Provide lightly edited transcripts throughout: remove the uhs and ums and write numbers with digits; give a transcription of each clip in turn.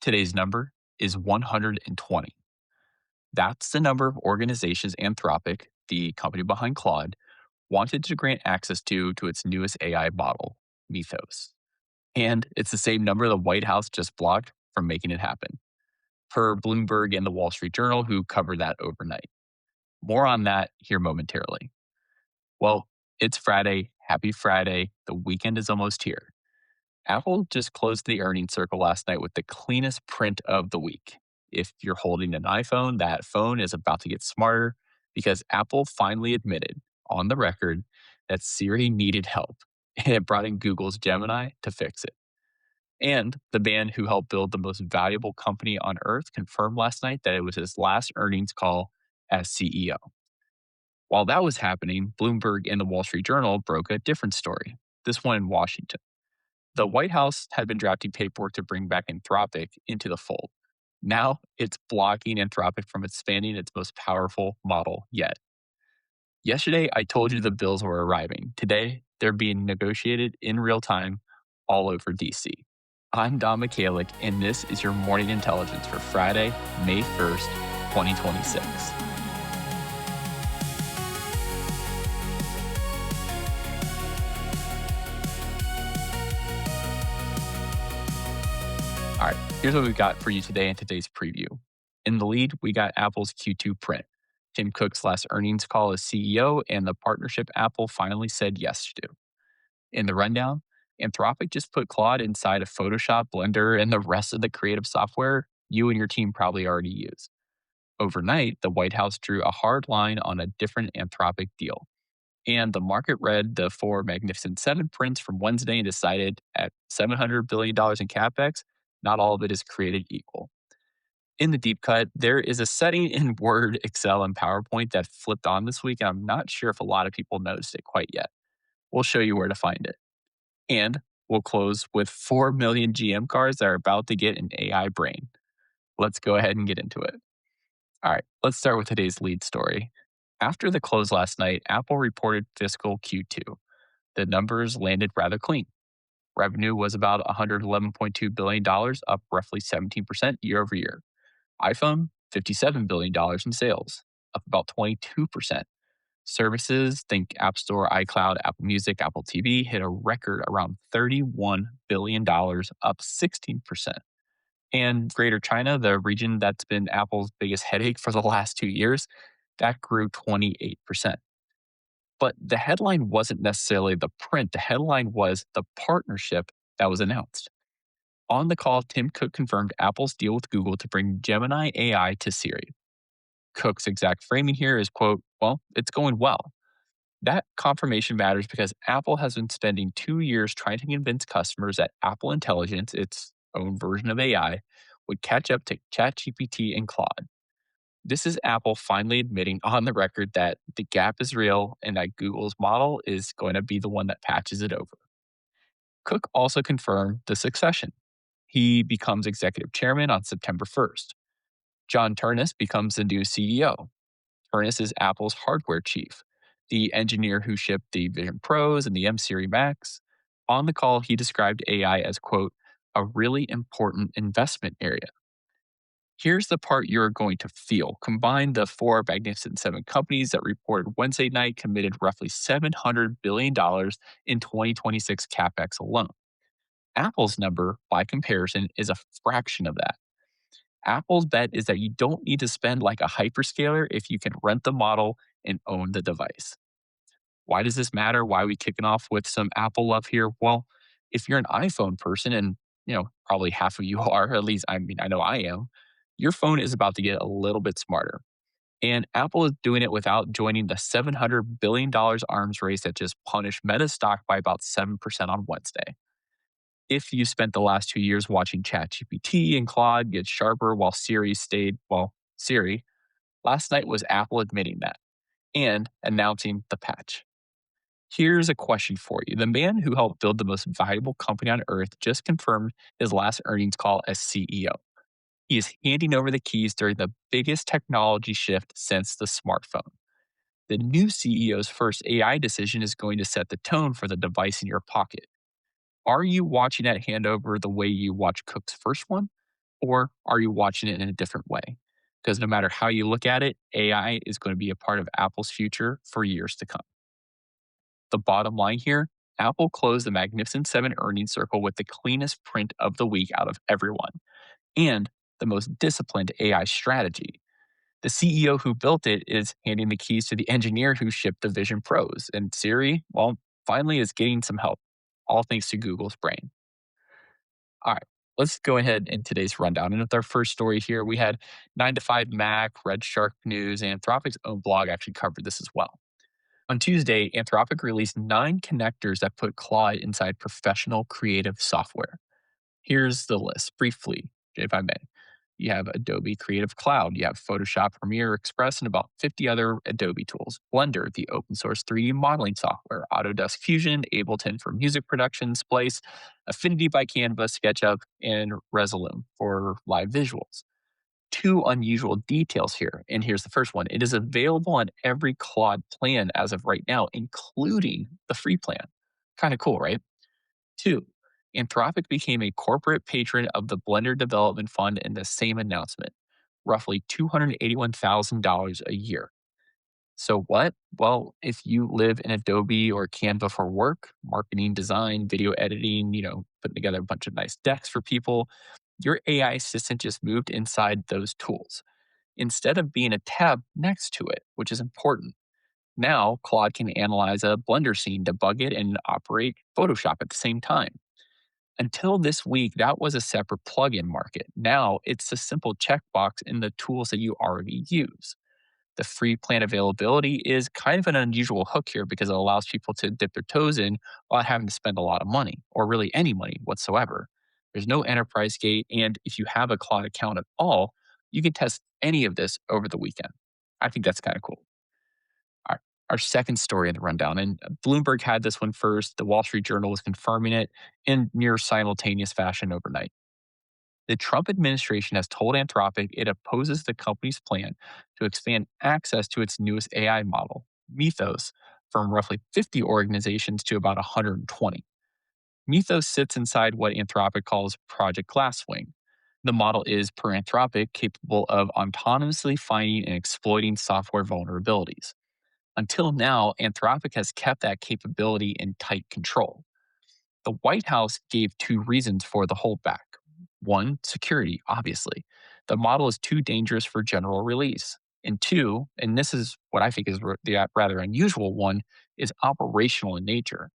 Today's number is 120. That's the number of organizations Anthropic, the company behind Claude, wanted to grant access to its newest AI model, Mythos. And it's the same number the White House just blocked from making it happen, per Bloomberg and the Wall Street Journal, who covered that overnight. More on that here momentarily. Well, it's Friday. Happy Friday. The weekend is almost here. Apple just closed the earnings circle last night with the cleanest print of the week. If you're holding an iPhone, that phone is about to get smarter because Apple finally admitted on the record that Siri needed help and it brought in Google's Gemini to fix it. And the man who helped build the most valuable company on earth confirmed last night that it was his last earnings call as CEO. While that was happening, Bloomberg and the Wall Street Journal broke a different story, this one in Washington. The White House had been drafting paperwork to bring back Anthropic into the fold. Now it's blocking Anthropic from expanding its most powerful model yet. Yesterday, I told you the bills were arriving. Today, they're being negotiated in real time all over DC. I'm Don Michalik, and this is your morning intelligence for Friday, May 1st, 2026. All right, here's what we've got for you today in today's preview. In the lead, we got Apple's Q2 print, Tim Cook's last earnings call as CEO, and the partnership Apple finally said yes to. In the rundown, Anthropic just put Claude inside of Photoshop, Blender, and the rest of the creative software you and your team probably already use. Overnight, the White House drew a hard line on a different Anthropic deal. And the market read the four Magnificent Seven prints from Wednesday and decided at $700 billion in capex, not all of it is created equal. In the deep cut, there is a setting in Word, Excel, and PowerPoint that flipped on this week, and I'm not sure if a lot of people noticed it quite yet. We'll show you where to find it. And we'll close with 4 million GM cars that are about to get an AI brain. Let's go ahead and get into it. All right, let's start with today's lead story. After the close last night, Apple reported fiscal Q2. The numbers landed rather clean. Revenue was about $111.2 billion, up roughly 17% year over year. iPhone, $57 billion in sales, up about 22%. Services, think App Store, iCloud, Apple Music, Apple TV, hit a record around $31 billion, up 16%. And Greater China, the region that's been Apple's biggest headache for the last 2 years, that grew 28%. But the headline wasn't necessarily the print. The headline was the partnership that was announced. On the call, Tim Cook confirmed Apple's deal with Google to bring Gemini AI to Siri. Cook's exact framing here is, quote, well, it's going well. That confirmation matters because Apple has been spending 2 years trying to convince customers that Apple Intelligence, its own version of AI, would catch up to ChatGPT and Claude. This is Apple finally admitting on the record that the gap is real and that Google's model is going to be the one that patches it over. Cook also confirmed the succession. He becomes executive chairman on September 1st. John Ternus becomes the new CEO. Ternus is Apple's hardware chief, the engineer who shipped the Vision Pros and the M Series Max. On the call, he described AI as, quote, a really important investment area. Here's the part you're going to feel. Combine the four Magnificent Seven companies that reported Wednesday night committed roughly $700 billion in 2026 capex alone. Apple's number, by comparison, is a fraction of that. Apple's bet is that you don't need to spend like a hyperscaler if you can rent the model and own the device. Why does this matter? Why are we kicking off with some Apple love here? Well, if you're an iPhone person, and probably half of you are, at least I know I am, your phone is about to get a little bit smarter. And Apple is doing it without joining the $700 billion arms race that just punished Meta stock by about 7% on Wednesday. If you spent the last 2 years watching ChatGPT and Claude get sharper while Siri stayed, Siri, last night was Apple admitting that and announcing the patch. Here's a question for you. The man who helped build the most valuable company on earth just confirmed his last earnings call as CEO. He is handing over the keys during the biggest technology shift since the smartphone. The new CEO's first AI decision is going to set the tone for the device in your pocket. Are you watching that handover the way you watched Cook's first one? Or are you watching it in a different way? Because no matter how you look at it, AI is going to be a part of Apple's future for years to come. The bottom line here, Apple closed the Magnificent Seven earnings circle with the cleanest print of the week out of everyone and the most disciplined AI strategy. The CEO who built it is handing the keys to the engineer who shipped the Vision Pros. And Siri, well, finally is getting some help, all thanks to Google's brain. All right, let's go ahead in today's rundown. And with our first story here, we had 9 to 5 Mac, Red Shark News, and Anthropic's own blog actually covered this as well. On Tuesday, Anthropic released 9 connectors that put Claude inside professional creative software. Here's the list briefly, if I may. You have Adobe Creative Cloud, you have Photoshop, Premiere, Express, and about 50 other Adobe tools. Blender, the open source 3D modeling software, Autodesk Fusion, Ableton for music production, Splice, Affinity by Canva, SketchUp, and Resolume for live visuals. Two unusual details here, and here's the first one. It is available on every Claude plan as of right now, including the free plan. Kind of cool, right? Two, Anthropic became a corporate patron of the Blender Development Fund in the same announcement, roughly $281,000 a year. So what? Well, if you live in Adobe or Canva for work, marketing, design, video editing, putting together a bunch of nice decks for people, your AI assistant just moved inside those tools instead of being a tab next to it, which is important. Now, Claude can analyze a Blender scene, debug it, and operate Photoshop at the same time. Until this week, that was a separate plugin market. Now it's a simple checkbox in the tools that you already use. The free plan availability is kind of an unusual hook here because it allows people to dip their toes in without having to spend a lot of money or really any money whatsoever. There's no enterprise gate. And if you have a cloud account at all, you can test any of this over the weekend. I think that's kind of cool. Our second story in the rundown, and Bloomberg had this one first. The Wall Street Journal was confirming it in near simultaneous fashion overnight. The Trump administration has told Anthropic it opposes the company's plan to expand access to its newest AI model, Mythos, from roughly 50 organizations to about 120. Mythos sits inside what Anthropic calls Project Glasswing. The model is, per Anthropic, capable of autonomously finding and exploiting software vulnerabilities. Until now, Anthropic has kept that capability in tight control. The White House gave two reasons for the holdback. One, security, obviously. The model is too dangerous for general release. And two, and this is what I think is the rather unusual one, is operational in nature.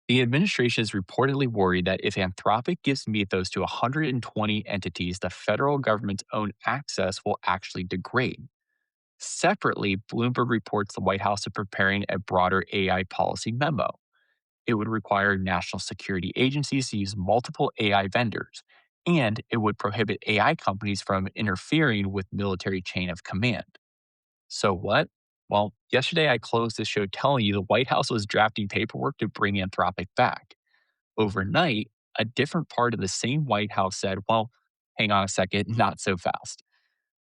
The administration is reportedly worried that if Anthropic gives Mythos to 120 entities, the federal government's own access will actually degrade. Separately, Bloomberg reports the White House is preparing a broader AI policy memo. It would require national security agencies to use multiple AI vendors, and it would prohibit AI companies from interfering with military chain of command. So, what? Well, yesterday I closed the show telling you the White House was drafting paperwork to bring Anthropic back. Overnight, a different part of the same White House said, well, hang on a second, not so fast.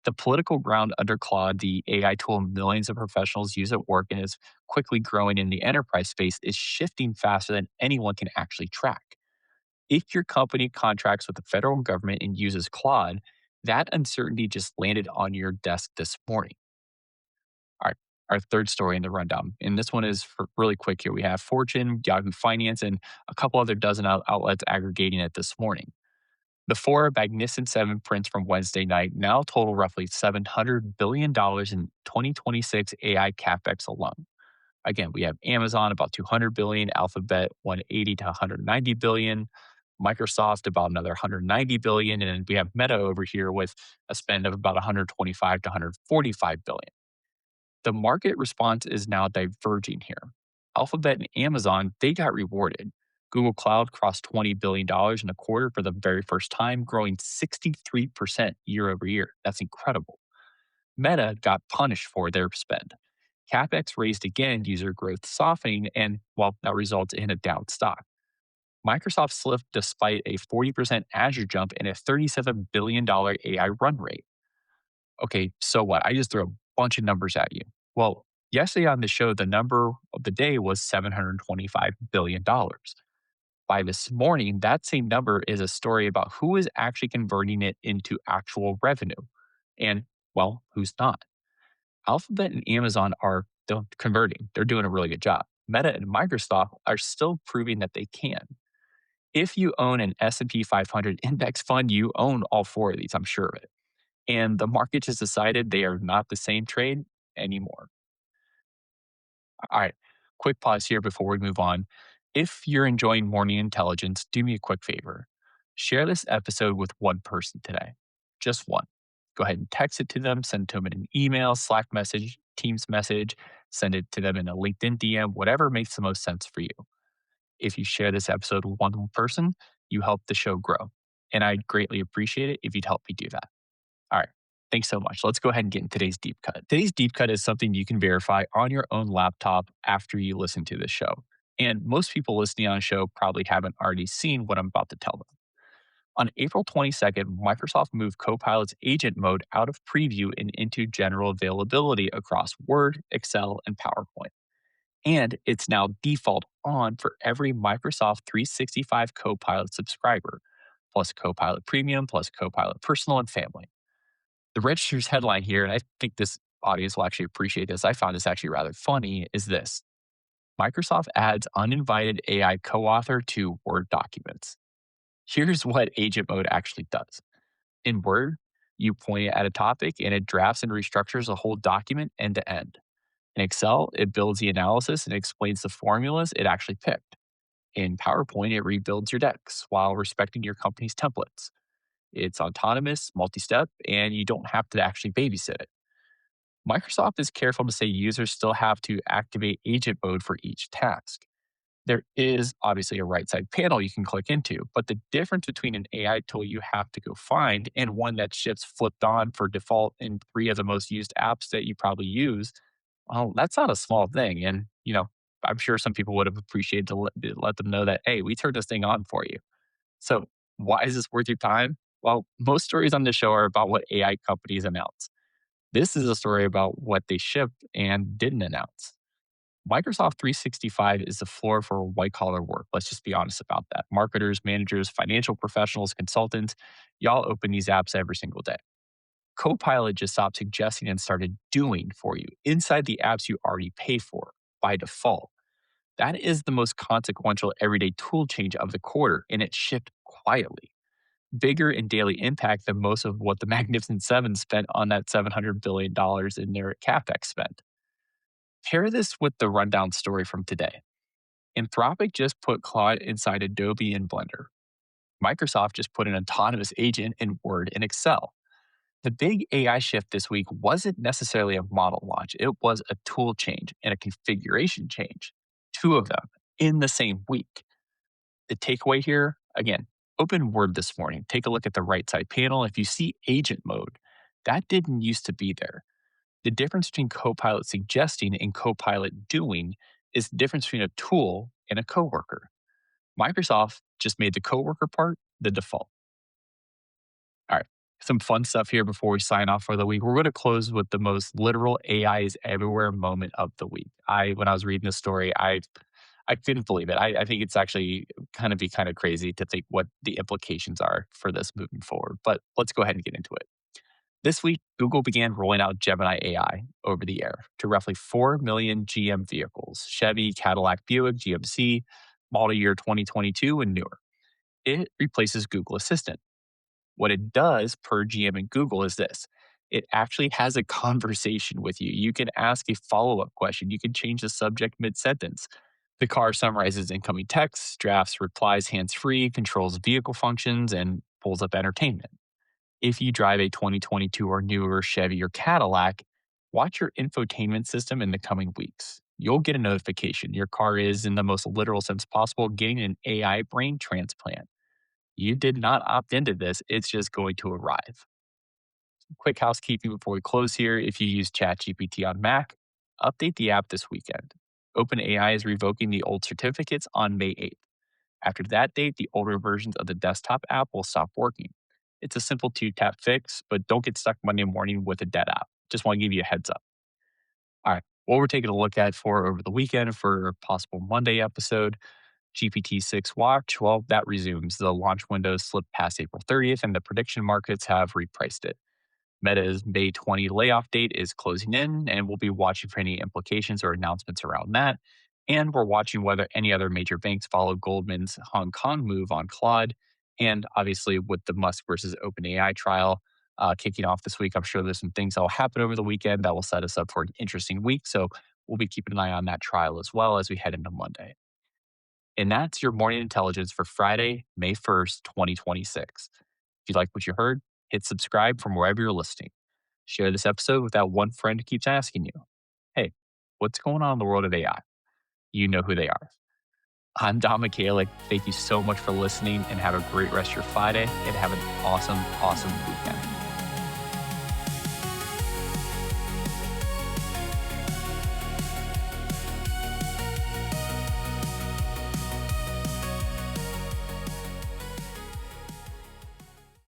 The political ground under Claude, the AI tool millions of professionals use at work and is quickly growing in the enterprise space, is shifting faster than anyone can actually track. If your company contracts with the federal government and uses Claude, that uncertainty just landed on your desk this morning. All right, our third story in the rundown, and this one is really quick here. We have Fortune, Yahoo Finance, and a couple other dozen outlets aggregating it this morning. The four Magnificent Seven prints from Wednesday night now total roughly $700 billion in 2026 AI capex alone. Again, we have Amazon about 200 billion, Alphabet 180 to 190 billion, Microsoft about another 190 billion, and then we have Meta over here with a spend of about 125 to 145 billion. The market response is now diverging here. Alphabet and Amazon, they got rewarded. Google Cloud crossed $20 billion in a quarter for the very first time, growing 63% year over year. That's incredible. Meta got punished for their spend. CapEx raised again, user growth softening, and well, that results in a down stock. Microsoft slipped despite a 40% Azure jump and a $37 billion AI run rate. Okay, so what? I just threw a bunch of numbers at you. Well, yesterday on the show, the number of the day was $725 billion. By this morning, that same number is a story about who is actually converting it into actual revenue and, well, who's not. Alphabet and Amazon are still converting. They're doing a really good job. Meta and Microsoft are still proving that they can. If you own an S&P 500 index fund, you own all four of these, I'm sure of it. And the market just decided they are not the same trade anymore. All right, quick pause here before we move on. If you're enjoying Morning Intelligence, do me a quick favor. Share this episode with one person today, just one. Go ahead and text it to them, send it to them in an email, Slack message, Teams message, send it to them in a LinkedIn DM, whatever makes the most sense for you. If you share this episode with one person, you help the show grow. And I'd greatly appreciate it if you'd help me do that. All right. Thanks so much. Let's go ahead and get in today's deep cut. Today's deep cut is something you can verify on your own laptop after you listen to this show. And most people listening on the show probably haven't already seen what I'm about to tell them. On April 22nd, Microsoft moved Copilot's agent mode out of preview and into general availability across Word, Excel, and PowerPoint. And it's now default on for every Microsoft 365 Copilot subscriber, plus Copilot Premium, plus Copilot Personal and Family. The Register's headline here, and I think this audience will actually appreciate this. I found this actually rather funny, is this: Microsoft adds uninvited AI co author to Word documents. Here's what agent mode actually does. In Word, you point it at a topic and it drafts and restructures a whole document end to end. In Excel, it builds the analysis and explains the formulas it actually picked. In PowerPoint, it rebuilds your decks while respecting your company's templates. It's autonomous, multi step, and you don't have to actually babysit it. Microsoft is careful to say users still have to activate agent mode for each task. There is obviously a right side panel you can click into, but the difference between an AI tool you have to go find and one that ships flipped on for default in three of the most used apps that you probably use, well, that's not a small thing. And, I'm sure some people would have appreciated to let them know that, hey, we turned this thing on for you. So, why is this worth your time? Well, most stories on the show are about what AI companies announce. This is a story about what they shipped and didn't announce. Microsoft 365 is the floor for white collar work. Let's just be honest about that. Marketers, managers, financial professionals, consultants, y'all open these apps every single day. Copilot just stopped suggesting and started doing for you inside the apps you already pay for by default. That is the most consequential everyday tool change of the quarter, and it shipped quietly. Bigger in daily impact than most of what the Magnificent Seven spent on that $700 billion dollars in their CapEx spend. Pair this with the rundown story from today. Anthropic just put Claude inside Adobe and Blender. Microsoft just put an autonomous agent in Word and Excel. The big AI shift this week wasn't necessarily a model launch, it was a tool change and a configuration change. Two of them in the same week. The takeaway here, again, open Word this morning. Take a look at the right side panel. If you see agent mode, that didn't used to be there. The difference between Copilot suggesting and Copilot doing is the difference between a tool and a coworker. Microsoft just made the coworker part the default. All right, some fun stuff here before we sign off for the week. We're going to close with the most literal AI is everywhere moment of the week. When I was reading this story, I couldn't believe it. I think it's actually kind of crazy to think what the implications are for this moving forward. But let's go ahead and get into it. This week, Google began rolling out Gemini AI over the air to roughly 4 million GM vehicles: Chevy, Cadillac, Buick, GMC, model year 2022 and newer. It replaces Google Assistant. What it does per GM and Google is this: it actually has a conversation with you. You can ask a follow up question, you can change the subject mid sentence. The car summarizes incoming texts, drafts replies hands free, controls vehicle functions, and pulls up entertainment. If you drive a 2022 or newer Chevy or Cadillac, watch your infotainment system in the coming weeks. You'll get a notification. Your car is, in the most literal sense possible, getting an AI brain transplant. You did not opt into this, it's just going to arrive. Quick housekeeping before we close here. If you use ChatGPT on Mac, update the app this weekend. OpenAI is revoking the old certificates on May 8th. After that date, the older versions of the desktop app will stop working. It's a simple two-tap fix, but don't get stuck Monday morning with a dead app. Just want to give you a heads up. All right, what we're taking a look at for over the weekend for a possible Monday episode. GPT-6 Watch, well, that resumes. The launch window slipped past April 30th, and the prediction markets have repriced it. Meta's May 20 layoff date is closing in, and we'll be watching for any implications or announcements around that. And we're watching whether any other major banks follow Goldman's Hong Kong move on Claude. And obviously, with the Musk versus OpenAI trial kicking off this week, I'm sure there's some things that will happen over the weekend that will set us up for an interesting week. So we'll be keeping an eye on that trial as well as we head into Monday. And that's your morning intelligence for Friday, May 1st, 2026. If you like what you heard, hit subscribe from wherever you're listening. Share this episode with that one friend who keeps asking you, hey, what's going on in the world of AI? You know who they are. I'm Don Michalik. Thank you so much for listening and have a great rest of your Friday and have an awesome, awesome weekend.